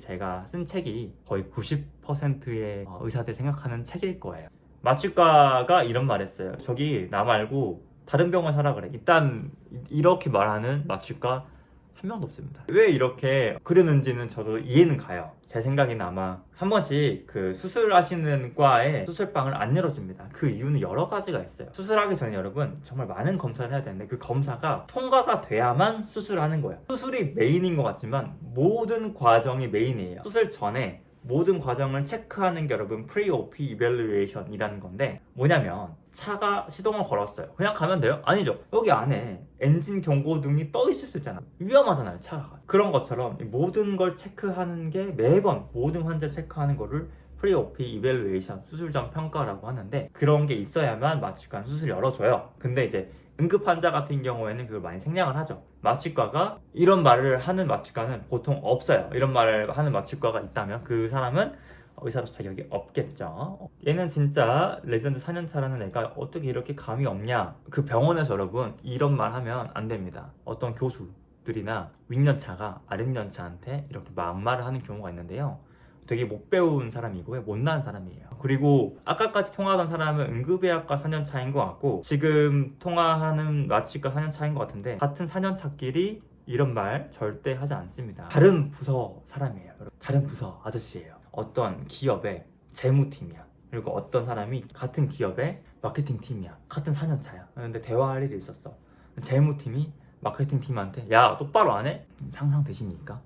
제가 쓴 책이 거의 90%의 의사들이 생각하는 책일 거예요. 마취과가 이런 말 했어요. 저기 나 말고 다른 병원 사라 그래. 일단 이렇게 말하는 마취과 한 명도 없습니다. 왜 이렇게 그러는지는 저도 이해는 가요. 제 생각에는 아마 한 번씩 그 수술하시는 과에 수술방을 안 열어줍니다. 그 이유는 여러 가지가 있어요. 수술하기 전에 여러분 정말 많은 검사를 해야 되는데 그 검사가 통과가 돼야만 수술하는 거예요. 수술이 메인인 것 같지만 모든 과정이 메인이에요. 수술 전에 모든 과정을 체크하는 게 여러분 Pre-OP Evaluation이라는 건데, 뭐냐면 차가 시동을 걸었어요. 그냥 가면 돼요? 아니죠. 여기 안에 엔진 경고등이 떠 있을 수 있잖아요. 위험하잖아요, 차가. 그런 것처럼 모든 걸 체크하는 게 매번 모든 환자를 체크하는 거를 Pre-OP Evaluation, 수술 전 평가라고 하는데, 그런 게 있어야만 마취과는 수술을 열어줘요. 근데 이제 응급 환자 같은 경우에는 그걸 많이 생략을 하죠. 마취과가 이런 말을 하는 마취과는 보통 없어요. 이런 말을 하는 마취과가 있다면 그 사람은 의사로서 자격이 없겠죠. 얘는 진짜 레전드 4년차라는 애가 어떻게 이렇게 감이 없냐. 그 병원에서 여러분 이런 말 하면 안 됩니다. 어떤 교수들이나 윗년차가 아랫년차한테 이렇게 막말을 하는 경우가 있는데요. 되게 못 배운 사람이고요, 못난 사람이에요. 그리고 아까까지 통화하던 사람은 응급의학과 4년 차인 것 같고 지금 통화하는 마취과 4년 차인 것 같은데, 같은 4년 차끼리 이런 말 절대 하지 않습니다. 다른 부서 사람이에요. 다른 부서 아저씨예요. 어떤 기업의 재무팀이야. 그리고 어떤 사람이 같은 기업의 마케팅팀이야. 같은 4년 차야. 근데 대화할 일이 있었어. 재무팀이 마케팅팀한테 야 똑바로 안 해? 상상되십니까?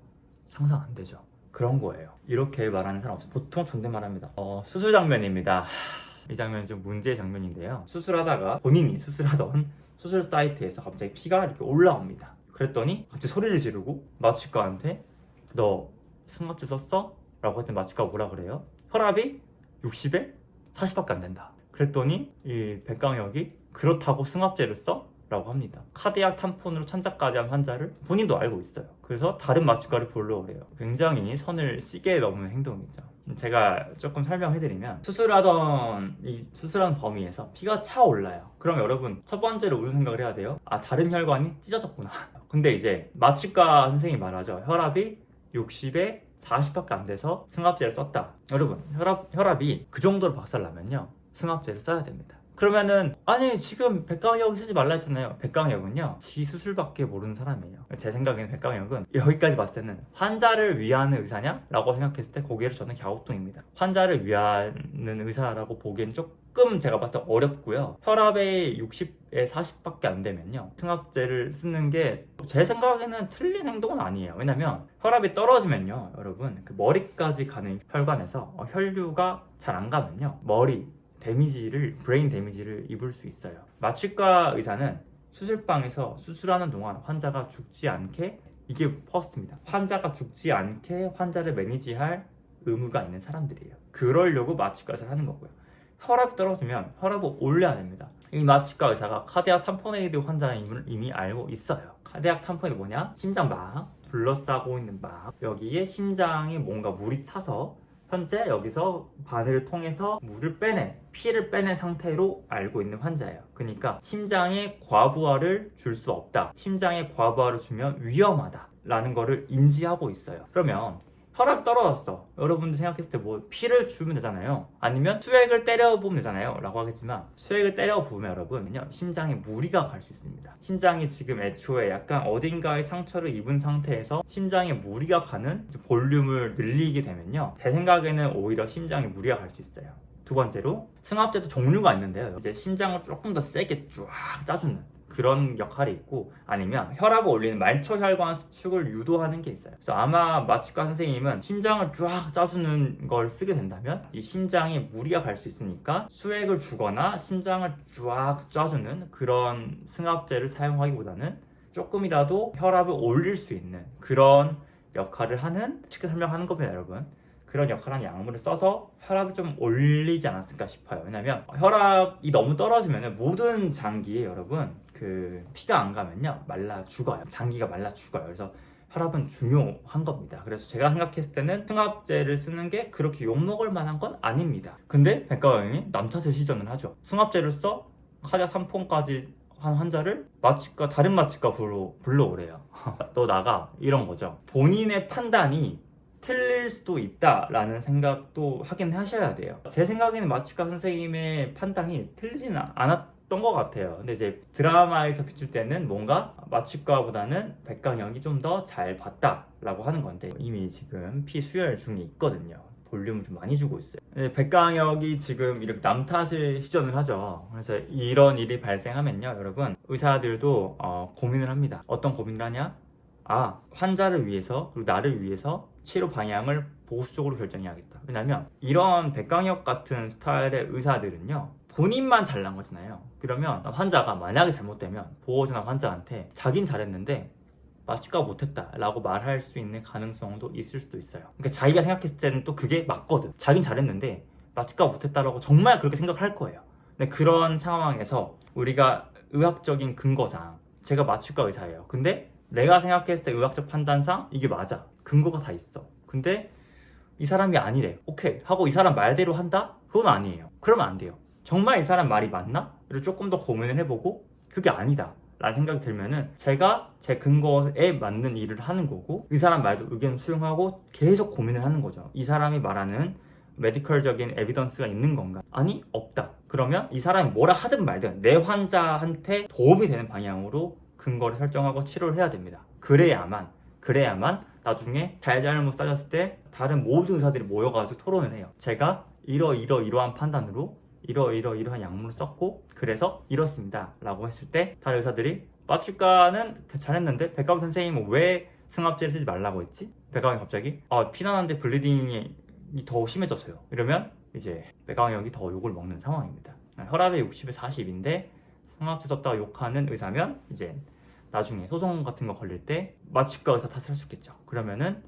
상상 안 되죠. 그런 거예요. 이렇게 말하는 사람 없어요. 보통 존댓말합니다. 수술 장면입니다. 이 장면은 좀 문제의 장면인데요. 수술하다가 본인이 수술하던 수술 사이트에서 갑자기 피가 이렇게 올라옵니다. 그랬더니 갑자기 소리를 지르고 마취과한테 너 승합제 썼어? 라고 했더니 마취과가 뭐라 그래요? 혈압이 60에 40밖에 안 된다. 그랬더니 이 백강혁이 그렇다고 승합제를 써? 라고 합니다. 카디악 탐폰으로 천자까지 한 환자를 본인도 알고 있어요. 그래서 다른 마취과를 보려고 그래요. 굉장히 선을 시게 넘는 행동이죠. 제가 조금 설명해드리면, 수술한 범위에서 피가 차올라요. 그럼 여러분 첫 번째로 무슨 생각을 해야 돼요? 아, 다른 혈관이 찢어졌구나. 근데 이제 마취과 선생님이 말하죠. 혈압이 60에 40밖에 안 돼서 승합제를 썼다. 여러분 혈압이 그 정도로 박살나면요 승합제를 써야 됩니다. 그러면은 아니 지금 백강혁 쓰지 말라 했잖아요. 백강혁은요 지 수술밖에 모르는 사람이에요. 제 생각에는 백강혁은 여기까지 봤을 때는 환자를 위하는 의사냐? 라고 생각했을 때 고개를 저는 갸우뚱입니다. 환자를 위하는 의사라고 보기엔 조금 제가 봤을 때 어렵고요. 혈압이 60에 40밖에 안 되면요 승합제를 쓰는 게 제 생각에는 틀린 행동은 아니에요. 왜냐면 혈압이 떨어지면요 여러분 그 머리까지 가는 혈관에서 혈류가 잘 안 가면요 브레인 데미지를 입을 수 있어요. 마취과 의사는 수술방에서 수술하는 동안 환자가 죽지 않게, 이게 퍼스트입니다. 환자가 죽지 않게 환자를 매니지할 의무가 있는 사람들이에요. 그러려고 마취과 의사를 하는 거고요. 혈압이 떨어지면 혈압을 올려야 됩니다. 이 마취과 의사가 카디악 탐포네이드 환자임을 이미 알고 있어요. 카디악 탐포네이드 뭐냐? 심장막, 둘러싸고 있는 막, 여기에 심장에 뭔가 물이 차서 현재 여기서 바늘을 통해서 피를 빼낸 상태로 알고 있는 환자예요. 그러니까 심장에 과부하를 줄 수 없다. 심장에 과부하를 주면 위험하다 라는 거를 인지하고 있어요. 그러면 혈압이 떨어졌어. 여러분들 생각했을 때 뭐 피를 주면 되잖아요. 아니면 수액을 때려 부으면 되잖아요. 라고 하겠지만 수액을 때려 부으면 여러분은요 심장에 무리가 갈 수 있습니다. 심장이 지금 애초에 약간 어딘가에 상처를 입은 상태에서 심장에 무리가 가는 볼륨을 늘리게 되면요 제 생각에는 오히려 심장에 무리가 갈 수 있어요. 두 번째로 승합제도 종류가 있는데요. 이제 심장을 조금 더 세게 쫙 짜주는 그런 역할이 있고, 아니면 혈압을 올리는 말초혈관 수축을 유도하는 게 있어요. 그래서 아마 마취과 선생님은 심장을 쫙 짜주는 걸 쓰게 된다면 이 심장에 무리가 갈 수 있으니까 수액을 주거나 심장을 쫙 짜주는 그런 승합제를 사용하기보다는 조금이라도 혈압을 올릴 수 있는 그런 역할을 하는, 쉽게 설명하는 겁니다 여러분. 그런 역할을 하는 약물을 써서 혈압을 좀 올리지 않았을까 싶어요. 왜냐면 혈압이 너무 떨어지면 모든 장기에 여러분 그 피가 안 가면요 말라 죽어요. 장기가 말라 죽어요. 그래서 혈압은 중요한 겁니다. 그래서 제가 생각했을 때는 승합제를 쓰는 게 그렇게 욕먹을 만한 건 아닙니다. 근데 백과장이 남탓을 시전을 하죠. 승합제를 써? 카디악 탐폰까지 한 환자를 다른 마취과 불러오래요. 너 나가, 이런 거죠. 본인의 판단이 틀릴 수도 있다라는 생각도 하긴 하셔야 돼요. 제 생각에는 마취과 선생님의 판단이 틀리진 않았던 것 같아요. 근데 이제 드라마에서 비출 때는 뭔가 마취과보다는 백강혁이 좀 더 잘 봤다라고 하는 건데, 이미 지금 피수혈 중에 있거든요. 볼륨을 좀 많이 주고 있어요. 백강혁이 지금 이렇게 남 탓을 시전을 하죠. 그래서 이런 일이 발생하면요, 여러분, 의사들도 고민을 합니다. 어떤 고민을 하냐? 환자를 위해서, 그리고 나를 위해서 치료 방향을 보수적으로 결정해야겠다. 왜냐면 이런 백강혁 같은 스타일의 의사들은요, 본인만 잘난 거잖아요. 그러면 환자가 만약에 잘못되면 보호자나 환자한테 자긴 잘했는데 마취과 못했다 라고 말할 수 있는 가능성도 있을 수도 있어요. 그러니까 자기가 생각했을 때는 또 그게 맞거든. 자긴 잘했는데 마취과 못했다라고 정말 그렇게 생각할 거예요. 근데 그런 상황에서 우리가 의학적인 근거상, 제가 마취과 의사예요. 근데 내가 생각했을 때 의학적 판단상 이게 맞아. 근거가 다 있어. 근데 이 사람이 아니래. 오케이 하고 이 사람 말대로 한다? 그건 아니에요. 그러면 안 돼요. 정말 이 사람 말이 맞나? 를 조금 더 고민을 해보고 그게 아니다 라는 생각이 들면은 제가 제 근거에 맞는 일을 하는 거고, 이 사람 말도 의견 수용하고 계속 고민을 하는 거죠. 이 사람이 말하는 메디컬적인 에비던스가 있는 건가? 아니, 없다. 그러면 이 사람이 뭐라 하든 말든 내 환자한테 도움이 되는 방향으로 근거를 설정하고 치료를 해야 됩니다. 그래야만 나중에 잘잘못 따졌을 때 다른 모든 의사들이 모여가지고 토론을 해요. 제가 이러한 판단으로 이러한 약물을 썼고 그래서 이렇습니다 라고 했을 때 다른 의사들이 마취과는 잘했는데 백강혁 선생님은 왜 승합제를 쓰지 말라고 했지? 백강혁이 갑자기 피나는데 블리딩이 더 심해졌어요. 이러면 이제 백강혁이 더 욕을 먹는 상황입니다. 혈압이 60에 40인데 승합제 썼다가 욕하는 의사면 이제 나중에 소송 같은 거 걸릴 때 마취과 의사 탓을 할 수 있겠죠. 그러면은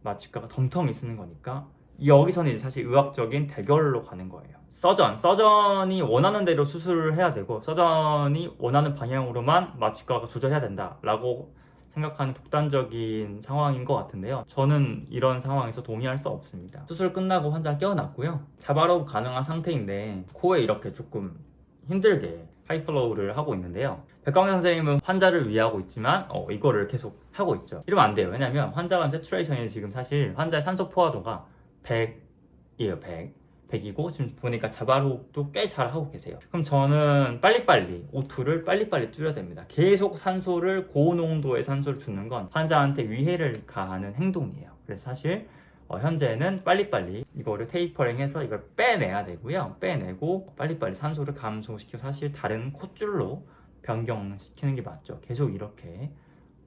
마취과가 덤텅이 쓰는 거니까 여기서는 이제 사실 의학적인 대결로 가는 거예요. 서전이 원하는 대로 수술을 해야 되고 서전이 원하는 방향으로만 마취과가 조절해야 된다라고 생각하는 독단적인 상황인 것 같은데요. 저는 이런 상황에서 동의할 수 없습니다. 수술 끝나고 환자 깨어났고요. 자바로브 가능한 상태인데 코에 이렇게 조금 힘들게 하이플로우를 하고 있는데요. 백강혁 선생님은 환자를 위하고 있지만 이거를 계속 하고 있죠. 이러면 안 돼요. 왜냐면 환자가 세츄레이션이 지금 사실 환자의 산소 포화도가 100이에요. 100이고 지금 보니까 자바로도 꽤 잘하고 계세요. 그럼 저는 빨리빨리 O2를 빨리빨리 줄여야 됩니다. 계속 산소를 고농도의 산소를 주는 건 환자한테 위해를 가하는 행동이에요. 그래서 사실 현재는 빨리빨리 이거를 테이퍼링해서 이걸 빼내야 되고요. 빼내고 빨리빨리 산소를 감소시켜 사실 다른 콧줄로 변경시키는 게 맞죠. 계속 이렇게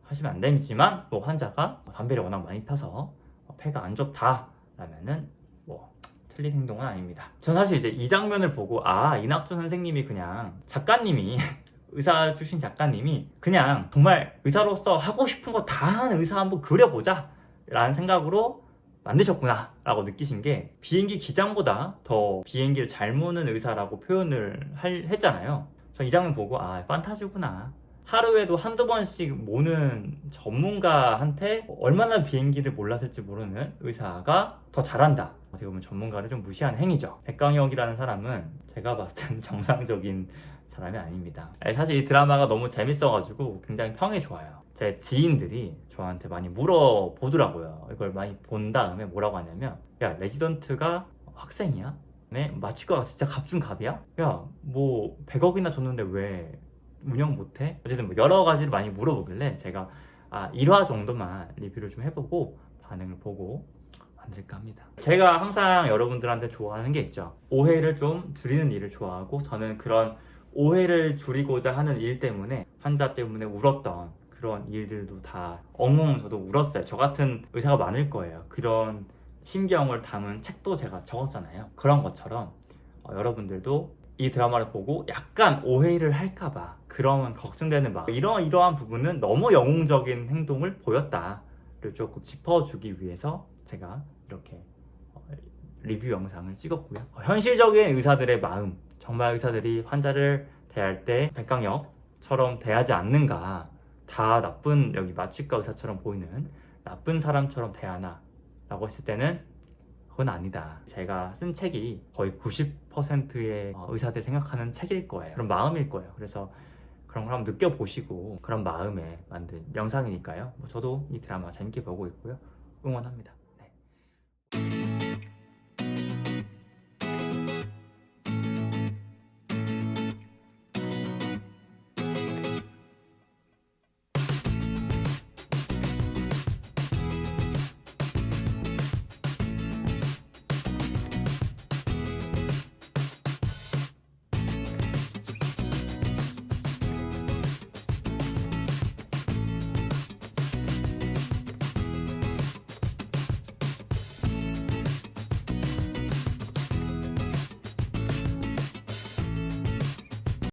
하시면 안 되지만 환자가 담배를 워낙 많이 펴서 폐가 안 좋다 라면은 틀린 행동은 아닙니다. 전 사실 이제 이 장면을 보고 이낙준 선생님이 그냥 작가님이 의사 출신 작가님이 그냥 정말 의사로서 하고 싶은 거 다 하는 의사 한번 그려보자 라는 생각으로 만드셨구나 라고 느끼신 게, 비행기 기장보다 더 비행기를 잘 모는 의사라고 표현을 했잖아요. 전 이 장면 보고 판타지구나. 하루에도 한두 번씩 모는 전문가한테 얼마나 비행기를 몰랐을지 모르는 의사가 더 잘한다. 어떻게 보면 전문가를 좀 무시하는 행위죠. 백강혁이라는 사람은 제가 봤을 때는 정상적인 사람이 아닙니다. 사실 이 드라마가 너무 재밌어가지고 굉장히 평이 좋아요. 제 지인들이 저한테 많이 물어보더라고요. 이걸 많이 본 다음에 뭐라고 하냐면, 야, 레지던트가 학생이야? 마취과가 진짜 갑중갑이야? 야, 100억이나 줬는데 왜 운영 못해? 어쨌든 여러 가지를 많이 물어보길래 제가 1화 정도만 리뷰를 좀 해보고 반응을 보고 만들까 합니다. 제가 항상 여러분들한테 좋아하는 게 있죠. 오해를 좀 줄이는 일을 좋아하고, 저는 그런 오해를 줄이고자 하는 일 때문에 환자 때문에 울었던 그런 일들도 다 엉엉 저도 울었어요. 저 같은 의사가 많을 거예요. 그런 심경을 담은 책도 제가 적었잖아요. 그런 것처럼 여러분들도 이 드라마를 보고 약간 오해를 할까봐 그런 걱정되는 마음, 이러한 부분은 너무 영웅적인 행동을 보였다를 조금 짚어주기 위해서 제가 이렇게 리뷰 영상을 찍었고요. 현실적인 의사들의 마음, 정말 의사들이 환자를 대할 때 백강혁처럼 대하지 않는가, 다 나쁜, 여기 마취과 의사처럼 보이는 나쁜 사람처럼 대하나 라고 했을 때는 그건 아니다. 제가 쓴 책이 거의 90%의 의사들 생각하는 책일 거예요. 그런 마음일 거예요. 그래서 그런 걸 한번 느껴보시고 그런 마음에 만든 영상이니까요. 저도 이 드라마 재밌게 보고 있고요. 응원합니다.